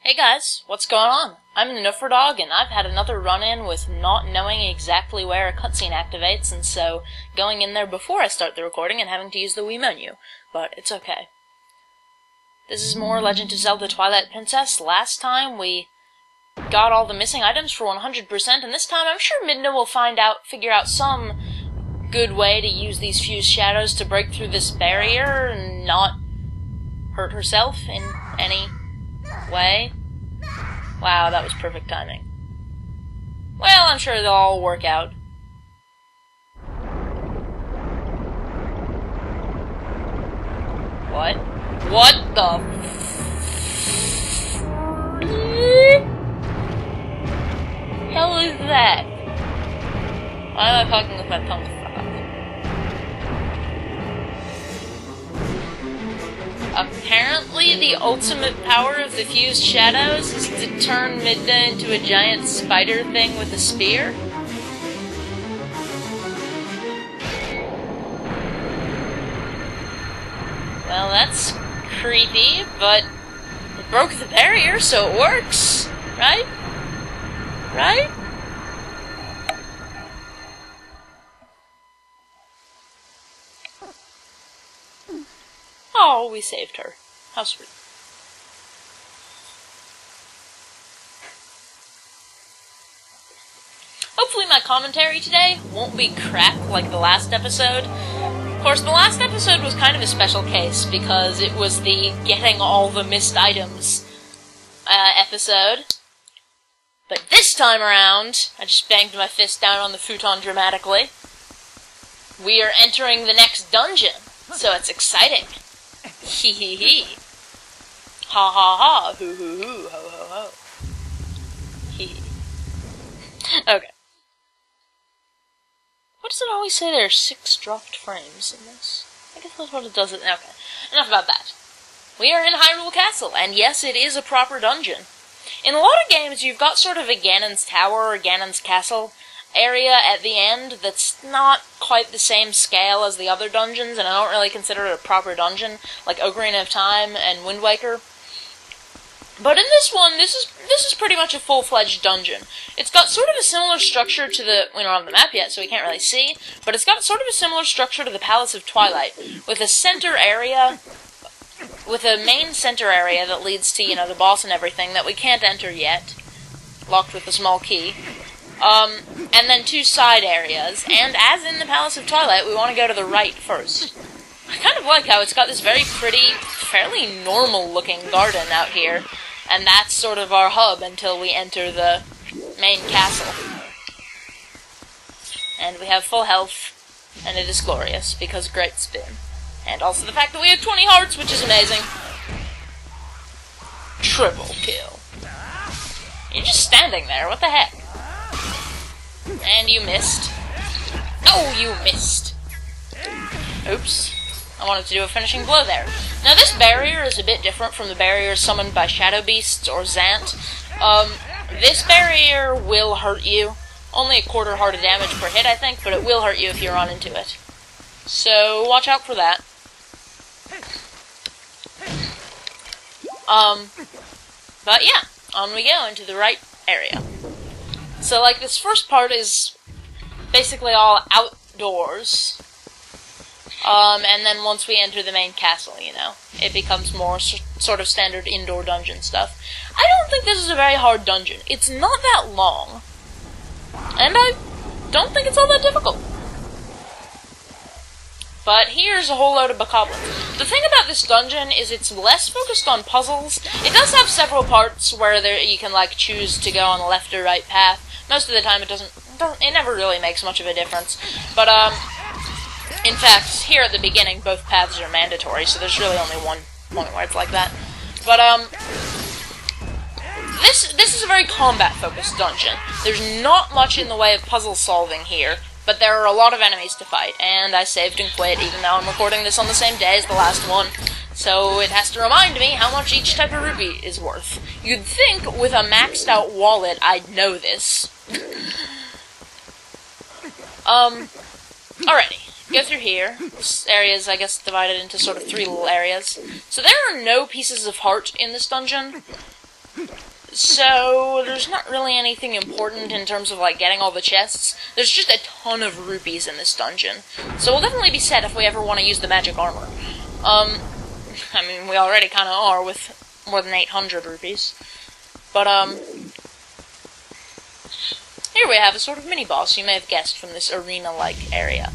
Hey guys, what's going on? I'm the Dog, and I've had another run-in with not knowing exactly where a cutscene activates, and so going in there before I start the recording and having to use the Wii menu. But it's okay. This is more Legend of Zelda Twilight Princess. Last time we got all the missing items for 100%, and this time I'm sure Midna will figure out some good way to use these fused shadows to break through this barrier and not hurt herself in any way. Wow, that was perfect timing. Well, I'm sure they'll all work out. What? What the hell is that? Why am I talking with my tongue stuck? Apparently, the ultimate power of the fused shadows is to turn Midna into a giant spider thing with a spear. Well, that's creepy, but it broke the barrier, so it works, right? Right? Oh, we saved her. How sweet. Hopefully my commentary today won't be crap like the last episode. Of course, the last episode was kind of a special case because it was the getting all the missed items episode. But this time around, I just banged my fist down on the futon dramatically. We are entering the next dungeon, so it's exciting. Hee hee hee. Ha ha ha. Hoo hoo hoo. Ho ho ho. Hee. Okay. What does it always say there are 6 dropped frames in this? I guess that's what it does. Okay. Enough about that. We are in Hyrule Castle, and yes, it is a proper dungeon. In a lot of games, you've got sort of a Ganon's Tower or Ganon's Castle area at the end that's not quite the same scale as the other dungeons, and I don't really consider it a proper dungeon, like Ocarina of Time and Wind Waker. But in this one, this is pretty much a full-fledged dungeon. It's got sort of a similar structure to the... we don't have the map yet, so we can't really see, but it's got sort of a similar structure to the Palace of Twilight, with a center area... with a main center area that leads to, the boss and everything that we can't enter yet, locked with a small key. And then 2 side areas, and as in the Palace of Twilight, we want to go to the right first. I kind of like how it's got this very pretty, fairly normal-looking garden out here, and that's sort of our hub until we enter the main castle. And we have full health, and it is glorious, because great spin. And also the fact that we have 20 hearts, which is amazing. Triple kill. You're just standing there, what the heck? And you missed. Oh, you missed. Oops. I wanted to do a finishing blow there. Now, this barrier is a bit different from the barriers summoned by Shadow Beasts or Zant. This barrier will hurt you. Only a quarter heart of damage per hit, I think, but it will hurt you if you run into it. So, watch out for that. But yeah, on we go into the right area. So, like, this first part is basically all outdoors. And then once we enter the main castle, it becomes more sort of standard indoor dungeon stuff. I don't think this is a very hard dungeon. It's not that long. And I don't think it's all that difficult. But here's a whole load of bokoblins. The thing about this dungeon is it's less focused on puzzles. It does have several parts where you can, like, choose to go on the left or right path. Most of the time it never really makes much of a difference. But, in fact, here at the beginning, both paths are mandatory, so there's really only one point where it's like that. But, this is a very combat-focused dungeon. There's not much in the way of puzzle solving here, but there are a lot of enemies to fight, and I saved and quit, even though I'm recording this on the same day as the last one, so it has to remind me how much each type of rupee is worth. You'd think, with a maxed-out wallet, I'd know this. Alrighty. Go through here. This area is, I guess, divided into sort of 3 little areas. So there are no pieces of heart in this dungeon. So, there's not really anything important in terms of, like, getting all the chests. There's just a ton of rupees in this dungeon. So we'll definitely be set if we ever want to use the magic armor. I mean, we already kind of are with more than 800 rupees. But, here we have a sort of mini-boss, you may have guessed from this arena-like area.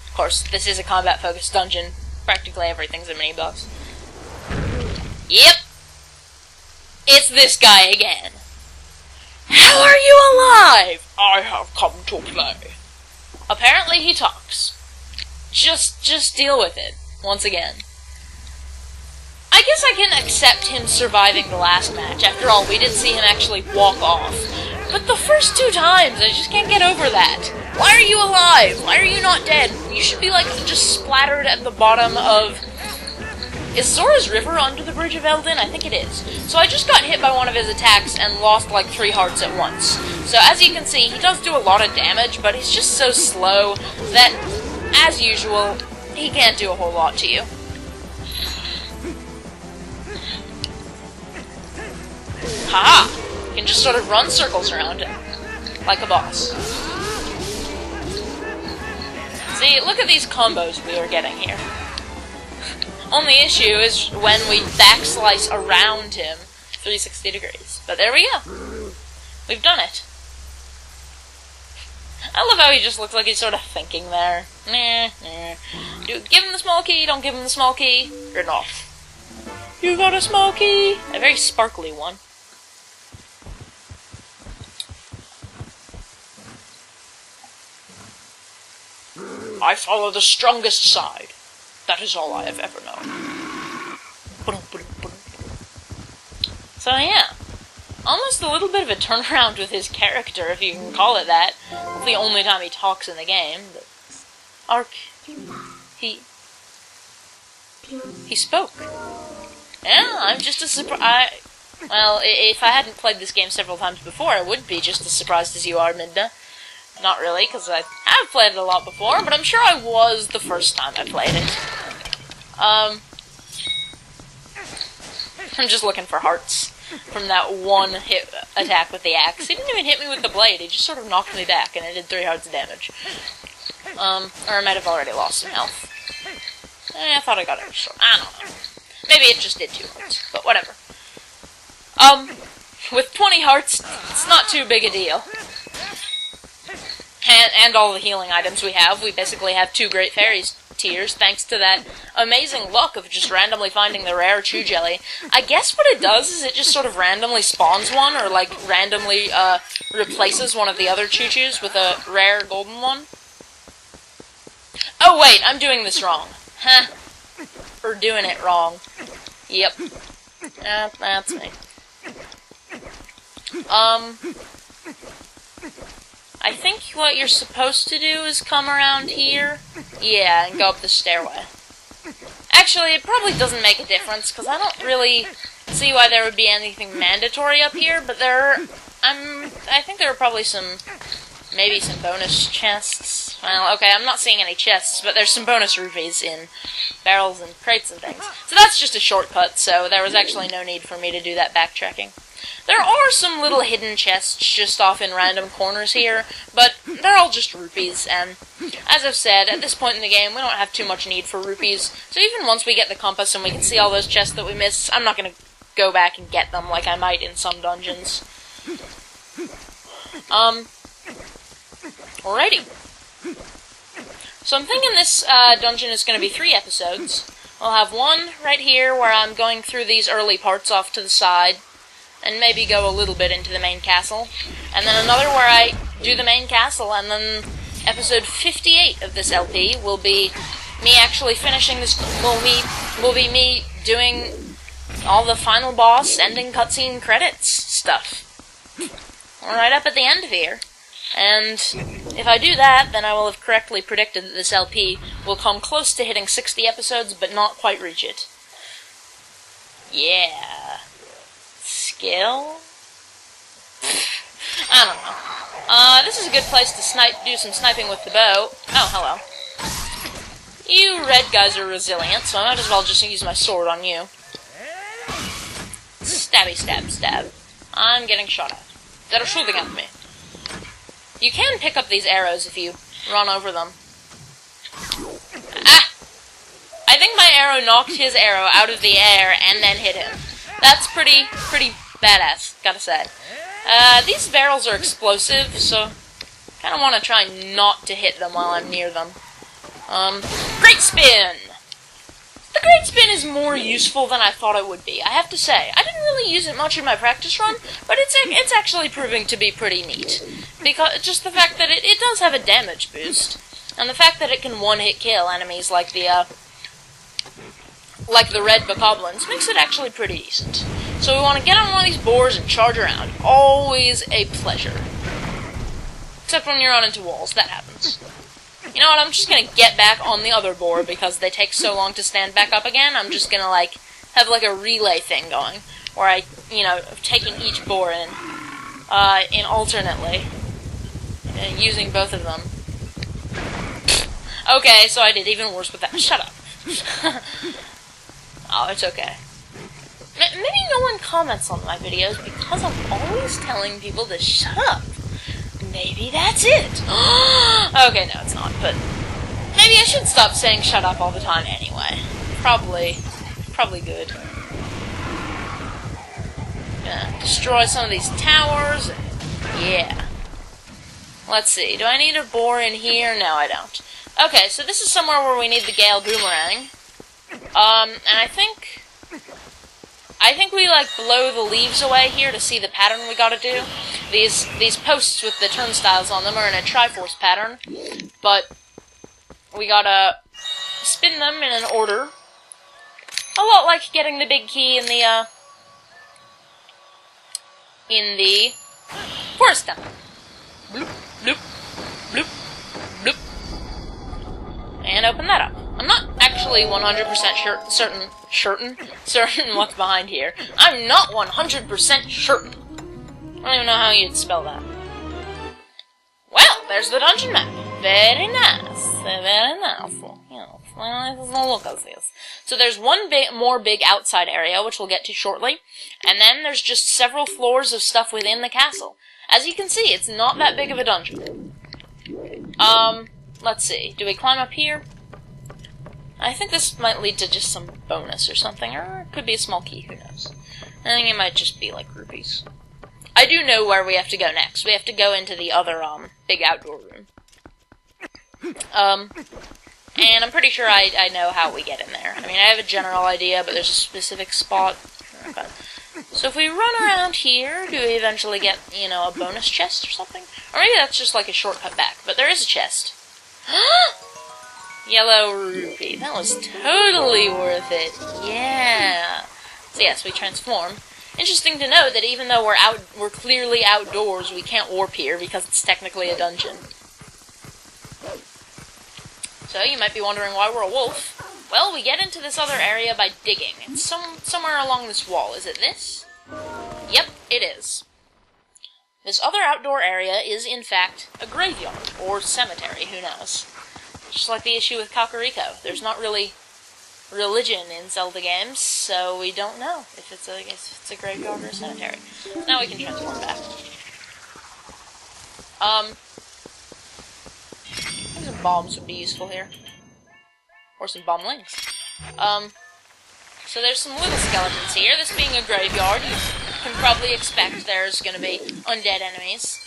Of course, this is a combat-focused dungeon. Practically everything's a mini-boss. Yep! It's this guy again. How are you alive? I have come to play. Apparently he talks. Just deal with it, once again. I guess I can accept him surviving the last match. After all, we did see him actually walk off. But the first 2 times, I just can't get over that. Why are you alive? Why are you not dead? You should be, like, just splattered at the bottom of... Is Zora's River under the Bridge of Eldin? I think it is. So I just got hit by one of his attacks and lost like 3 hearts at once. So as you can see, he does do a lot of damage, but he's just so slow that, as usual, he can't do a whole lot to you. Haha! You can just sort of run circles around him, like a boss. See, look at these combos we are getting here. Only issue is when we backslice around him 360 degrees. But there we go. We've done it. I love how he just looks like he's sort of thinking there. Give him the small key, don't give him the small key. You're off. You got a small key. A very sparkly one. I follow the strongest side. That is all I have ever known. So yeah, almost a little bit of a turnaround with his character, if you can call it that. It's the only time he talks in the game. But Ark, he spoke. Yeah, I'm just as surprised. Well, if I hadn't played this game several times before, I would be just as surprised as you are, Midna. Not really, because I have played it a lot before, but I'm sure I was the first time I played it. I'm just looking for hearts from that one hit attack with the axe. He didn't even hit me with the blade, he just sort of knocked me back, and it did 3 hearts of damage. Or I might have already lost some health. I thought I got it short. I don't know. Maybe it just did 2 hearts, but whatever. With 20 hearts, it's not too big a deal. And all the healing items we basically have 2 Great Fairies tiers, thanks to that amazing luck of just randomly finding the rare Chew Jelly. I guess what it does is it just sort of randomly spawns one, or like randomly replaces one of the other Choo Chews with a rare golden one. Oh wait, I'm doing this wrong. Huh. We're doing it wrong. Yep. That's me. I think what you're supposed to do is come around here. Yeah, and go up the stairway. Actually, it probably doesn't make a difference, because I don't really see why there would be anything mandatory up here, but I think there are probably maybe some bonus chests. Well, okay, I'm not seeing any chests, but there's some bonus rupees in barrels and crates and things. So that's just a shortcut, so there was actually no need for me to do that backtracking. There are some little hidden chests just off in random corners here, but they're all just rupees, and as I've said, at this point in the game, we don't have too much need for rupees, so even once we get the compass and we can see all those chests that we missed, I'm not going to go back and get them like I might in some dungeons. Alrighty. So I'm thinking this dungeon is going to be 3 episodes. We'll have one right here where I'm going through these early parts off to the side, and maybe go a little bit into the main castle. And then another where I do the main castle, and then episode 58 of this LP will be me actually finishing this, will be me doing all the final boss, ending cutscene credits stuff. Right up at the end here. And if I do that, then I will have correctly predicted that this LP will come close to hitting 60 episodes, but not quite reach it. Yeah. Skill? I don't know. This is a good place to do some sniping with the bow. Oh, hello. You red guys are resilient, so I might as well just use my sword on you. Stab Stabby, stab, stab. I'm getting shot at. They're shooting at me. You can pick up these arrows if you run over them. Ah! I think my arrow knocked his arrow out of the air and then hit him. That's pretty badass, gotta say. These barrels are explosive, so kind of want to try not to hit them while I'm near them. Great spin! The great spin is more useful than I thought it would be, I have to say. I didn't really use it much in my practice run, but it's actually proving to be pretty neat. Because just the fact that it does have a damage boost, and the fact that it can one-hit kill enemies like the red bokoblins makes it actually pretty decent. So we want to get on one of these boars and charge around. Always a pleasure. Except when you run into walls, that happens. You know what, I'm just gonna get back on the other boar because they take so long to stand back up again. I'm just gonna, have, a relay thing going, where I, taking each boar in alternately, using both of them. Okay, so I did even worse with that. Shut up. Oh, it's okay. Maybe no one comments on my videos because I'm always telling people to shut up. Maybe that's it. Okay, no, it's not, but maybe I should stop saying shut up all the time anyway. Probably good. Gonna destroy some of these towers, and yeah. Let's see, do I need a boar in here? No, I don't. Okay, so this is somewhere where we need the Gale Boomerang. And I think we, blow the leaves away here to see the pattern we gotta do. These posts with the turnstiles on them are in a Triforce pattern, but we gotta spin them in an order. A lot like getting the big key in the forest temple. Bloop, bloop, bloop, bloop. And open that up. I'm not actually 100% certain what's behind here. I'm not 100% certain. I don't even know how you'd spell that. Well, there's the dungeon map. Very nice. Very nice. Look at this. So there's one more big outside area, which we'll get to shortly, and then there's just several floors of stuff within the castle. As you can see, it's not that big of a dungeon. Let's see. Do we climb up here? I think this might lead to just some bonus or something, or it could be a small key, who knows. I think it might just be like rupees. I do know where we have to go next. We have to go into the other, big outdoor room. And I'm pretty sure I know how we get in there. I mean, I have a general idea, but there's a specific spot. Okay. So if we run around here, do we eventually get, a bonus chest or something? Or maybe that's just like a shortcut back, but there is a chest. Yellow rupee. That was totally worth it. Yeah. So yes, we transform. Interesting to note that even though we're clearly outdoors, we can't warp here because it's technically a dungeon. So you might be wondering why we're a wolf. Well, we get into this other area by digging. It's somewhere along this wall. Is it this? Yep, it is. This other outdoor area is, in fact, a graveyard, or cemetery, who knows. Just like the issue with Kakariko. There's not really religion in Zelda games, so we don't know if it's a graveyard or a cemetery. Now we can transform back. Some bombs would be useful here. Or some bomblings. So there's some little skeletons here. This being a graveyard, you can probably expect there's gonna be undead enemies.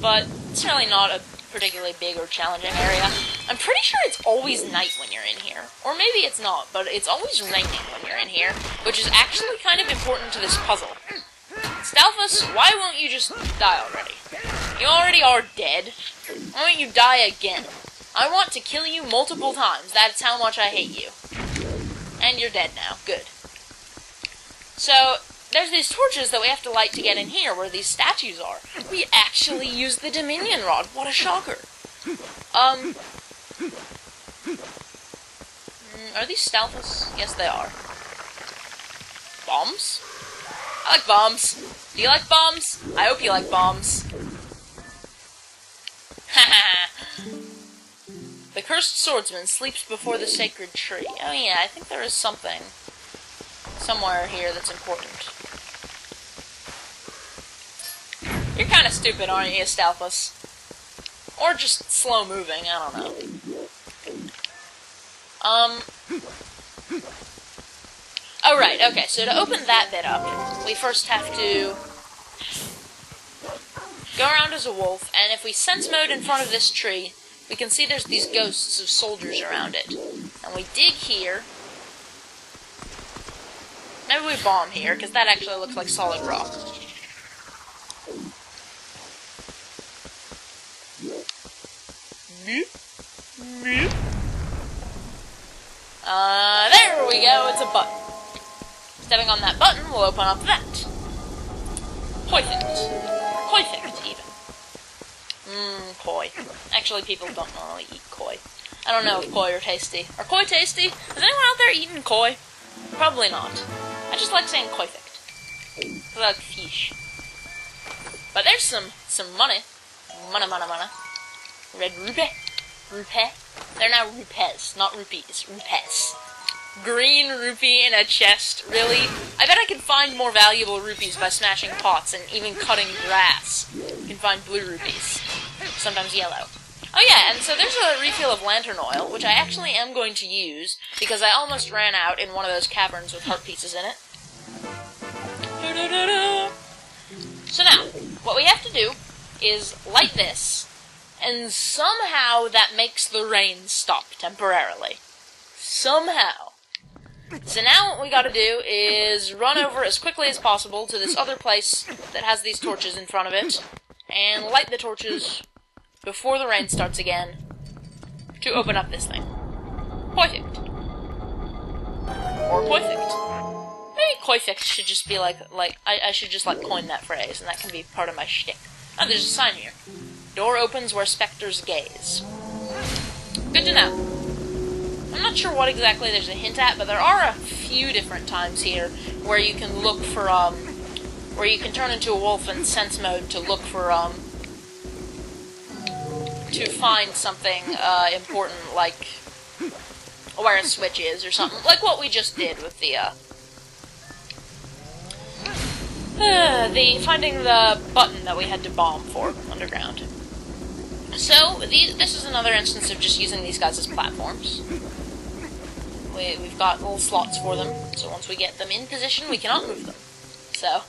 But it's really not a particularly big or challenging area. I'm pretty sure it's always night when you're in here. Or maybe it's not, but it's always raining when you're in here, which is actually kind of important to this puzzle. Stalfus, why won't you just die already? You already are dead. Why won't you die again? I want to kill you multiple times. That's how much I hate you. And you're dead now. Good. So, there's these torches that we have to light to get in here, where these statues are. We actually use the Dominion Rod. What a shocker. Are these Stalfus? Yes, they are. Bombs? I like bombs. Do you like bombs? I hope you like bombs. Haha. The cursed swordsman sleeps before the sacred tree. Oh yeah, I think there is something somewhere here that's important. You're kind of stupid, aren't you, Stalfus? Or just slow moving, I don't know. Oh, right, okay, so to open that bit up, we first have to go around as a wolf, and if we sense mode in front of this tree, we can see there's these ghosts of soldiers around it. And we dig here. Maybe we bomb here, because that actually looks like solid rock. There we go, it's a button. Stepping on that button will open up that. Koifect, even. Koi. Actually, people don't normally eat koi. I don't know if koi are tasty. Are koi tasty? Is anyone out there eating koi? Probably not. I just like saying Koifect. Because I like fish. But there's some money. Mana. Red rupeh. They're now rupehs, not rupees. Rupehs. Green rupee in a chest, really? I bet I could find more valuable rupees by smashing pots and even cutting grass. You can find blue rupees. Sometimes yellow. Oh yeah, and so there's a refill of lantern oil, which I actually am going to use, because I almost ran out in one of those caverns with heart pieces in it. So now, what we have to do is light this, and somehow that makes the rain stop temporarily. Somehow. So now what we gotta do is run over as quickly as possible to this other place that has these torches in front of it, and light the torches before the rain starts again to open up this thing. Koifect. Or Koifect. Maybe Koifect should just be I should just coin that phrase, and that can be part of my shtick. Oh, there's a sign here. Door opens where specters gaze. Good to know. I'm not sure what exactly there's a hint at, but there are a few different times here where you can look for, where you can turn into a wolf in sense mode to look for, to find something, important, like where a switch is or something, like what we just did with the finding the button that we had to bomb for underground. So, this is another instance of just using these guys as platforms. We've got little slots for them, so once we get them in position, we cannot move them. So,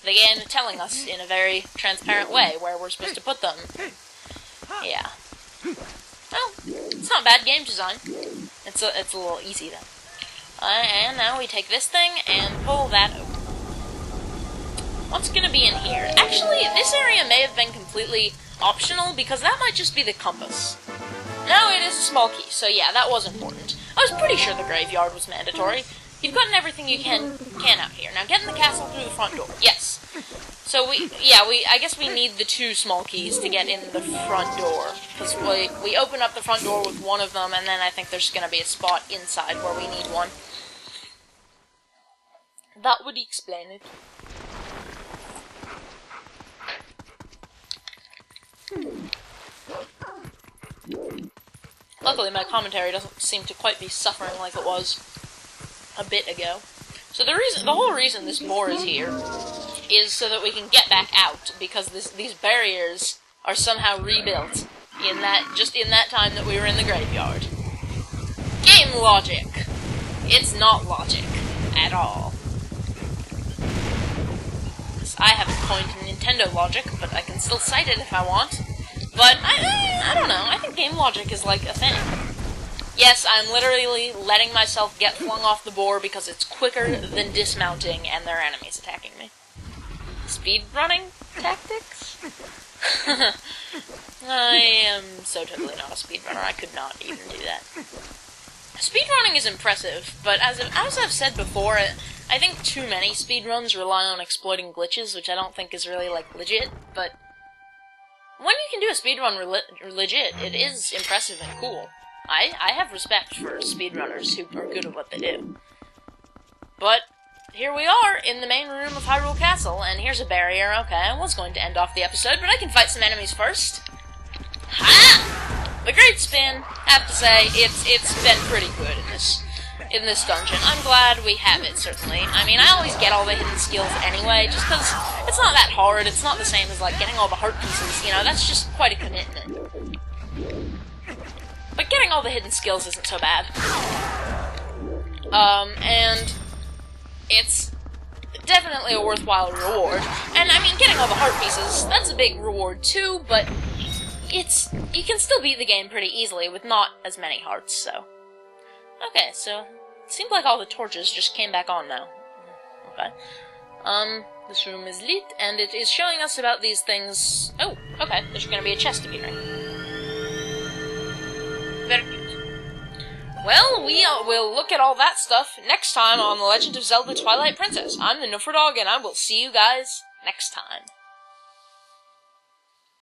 the game is telling us in a very transparent way where we're supposed to put them. Yeah. Well, it's not bad game design. It's a little easy then. And now we take this thing and pull that open. What's gonna be in here? Actually, this area may have been completely optional, because that might just be the compass. No, it is a small key, so yeah, that was important. I was pretty sure the graveyard was mandatory. You've gotten everything you can out here. Now get in the castle through the front door. Yes. So I guess we need the 2 small keys to get in the front door. Because we open up the front door with one of them, and then I think there's gonna be a spot inside where we need one. That would explain it. Luckily, my commentary doesn't seem to quite be suffering like it was a bit ago. So the whole reason this boar is here is so that we can get back out, because these barriers are somehow rebuilt in that time that we were in the graveyard. Game logic. It's not logic at all. I haven't coined Nintendo logic, but I can still cite it if I want. But, I don't know, I think game logic is like a thing. Yes, I'm literally letting myself get flung off the boar because it's quicker than dismounting and there are enemies attacking me. Speedrunning tactics? I am so totally not a speedrunner, I could not even do that. Speedrunning is impressive, but as I've said before, I think too many speedruns rely on exploiting glitches, which I don't think is really, legit, but when you can do a speedrun legit, it is impressive and cool. I have respect for speedrunners who are good at what they do. But here we are in the main room of Hyrule Castle, and here's a barrier. Okay, I was going to end off the episode, but I can fight some enemies first. Ha! The Great Spin, I have to say, it's been pretty good in this dungeon. I'm glad we have it, certainly. I mean, I always get all the hidden hidden skills anyway, just because it's not that hard. It's not the same as, like, getting all the heart pieces, you know, that's just quite a commitment. But getting all the hidden skills isn't so bad. And it's definitely a worthwhile reward. And, I mean, getting all the heart pieces, that's a big reward too, but you can still beat the game pretty easily with not as many hearts, so. Okay, so, it seems like all the torches just came back on now. Okay. This room is lit, and it is showing us about these things. Oh, okay, there's gonna be a chest appearing. Very good. Well, we'll look at all that stuff next time on The Legend of Zelda Twilight Princess. I'm the Nuffer Dog, and I will see you guys next time.